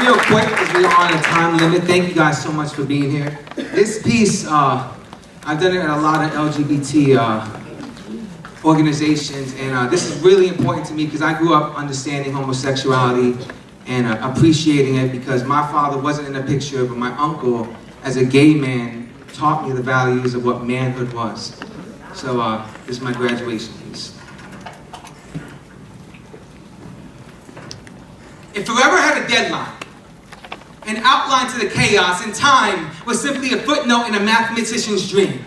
real quick, because we are on a time limit. Thank you guys so much for being here. This piece, I've done it at a lot of LGBT organizations, and this is really important to me because I grew up understanding homosexuality and appreciating it, because my father wasn't in the picture, but my uncle, as a gay man, taught me the values of what manhood was. So this is my graduation piece. If forever had a deadline, an outline to the chaos, and time was simply a footnote in a mathematician's dream,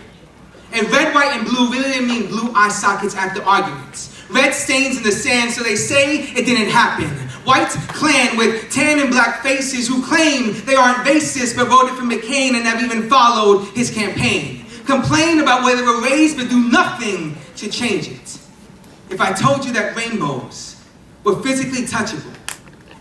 and red, white, and blue really didn't mean blue eye sockets after arguments. Red stains in the sand, so they say it didn't happen. White clan with tan and black faces who claim they aren't racist but voted for McCain and never even followed his campaign. Complain about where they were raised but do nothing to change it. If I told you that rainbows were physically touchable,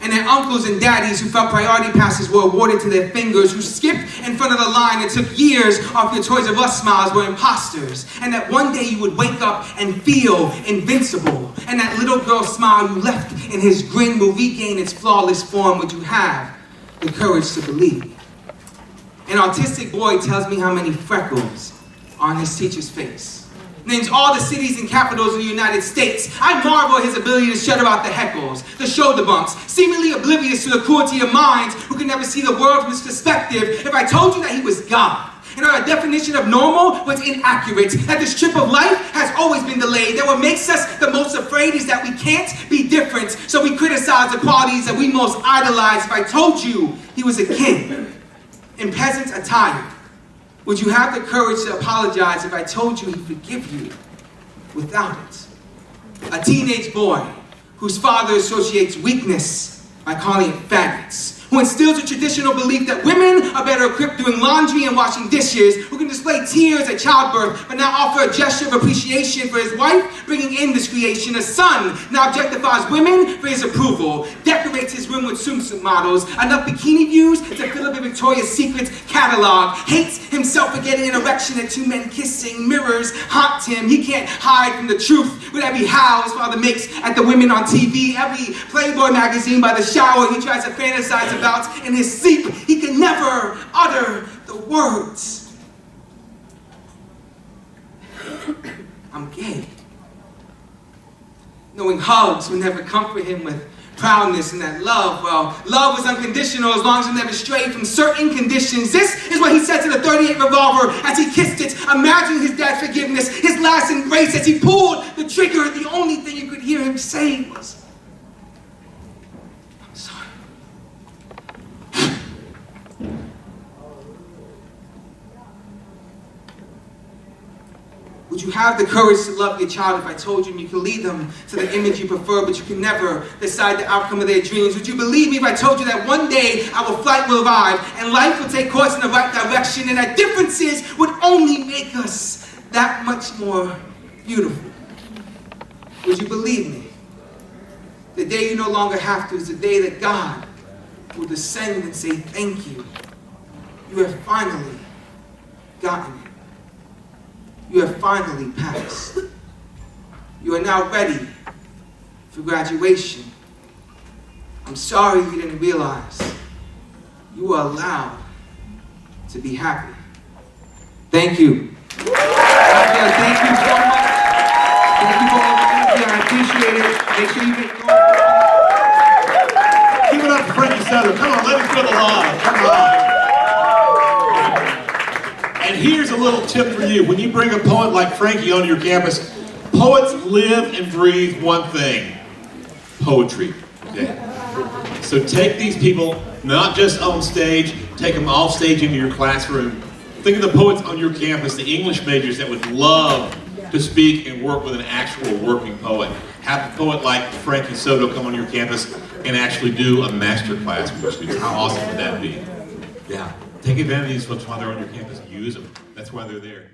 and their uncles and daddies who felt priority passes were awarded to their fingers, who skipped in front of the line and took years off your Toys R Us smiles, were imposters, and that one day you would wake up and feel invincible, and that little girl's smile you left in his grin will regain its flawless form, would you have the courage to believe? An autistic boy tells me how many freckles are on his teacher's face. Names all the cities and capitals of the United States. I marvel at his ability to shut out the heckles, the shoulder bumps, seemingly oblivious to the cruelty of minds who can never see the world from his perspective. If I told you that he was God, and our definition of normal was inaccurate, that this trip of life has always been delayed, that what makes us the most afraid is that we can't be different, so we criticize the qualities that we most idolize. If I told you he was a king in peasant attire, would you have the courage to apologize if I told you he'd forgive you without it? A teenage boy whose father associates weakness by calling it faggots, who instills a traditional belief that women are better equipped doing laundry and washing dishes, who can display tears at childbirth but now offer a gesture of appreciation for his wife bringing in this creation. A son now objectifies women for his approval, decorates his room with swimsuit models, enough bikini views to fill up a Victoria's Secret catalog, hates himself for getting an erection at two men kissing, mirrors haunt him, he can't hide from the truth with every howl his father makes at the women on TV, every Playboy magazine by the shower he tries to fantasize about in his sleep. He can never utter the words, I'm gay. Knowing hugs would never comfort him with proudness, and that love, well, love was unconditional as long as it never strayed from certain conditions. This is what he said to the .38 revolver as he kissed it, imagining his dad's forgiveness, his last embrace. As he pulled the trigger, the only thing you could hear him say was, I'm sorry. Would you have the courage to love your child if I told you could lead them to the image you prefer, but you can never decide the outcome of their dreams? Would you believe me if I told you that one day our flight will arrive and life will take course in the right direction, and that differences would only make us that much more beautiful? Would you believe me? The day you no longer have to is the day that God will descend and say, thank you. You have finally gotten it. You have finally passed. You are now ready for graduation. I'm sorry you didn't realize you were allowed to be happy. Thank you. Thank you so much. Thank you for all the energy. I appreciate it. Make sure you make Give it up for Frankie Soto. Come on, let him feel the love. Come on. And here's a little tip for you. When you bring a poet like Frankie onto your campus, poets live and breathe one thing: poetry. Okay? So take these people, not just on stage, take them off stage into your classroom. Think of the poets on your campus, the English majors that would love to speak and work with an actual working poet. Have a poet like Frankie Soto come on your campus and actually do a master class with your students. How awesome would that be? Yeah. Take advantage of these folks while they're on your campus. Use them. That's why they're there.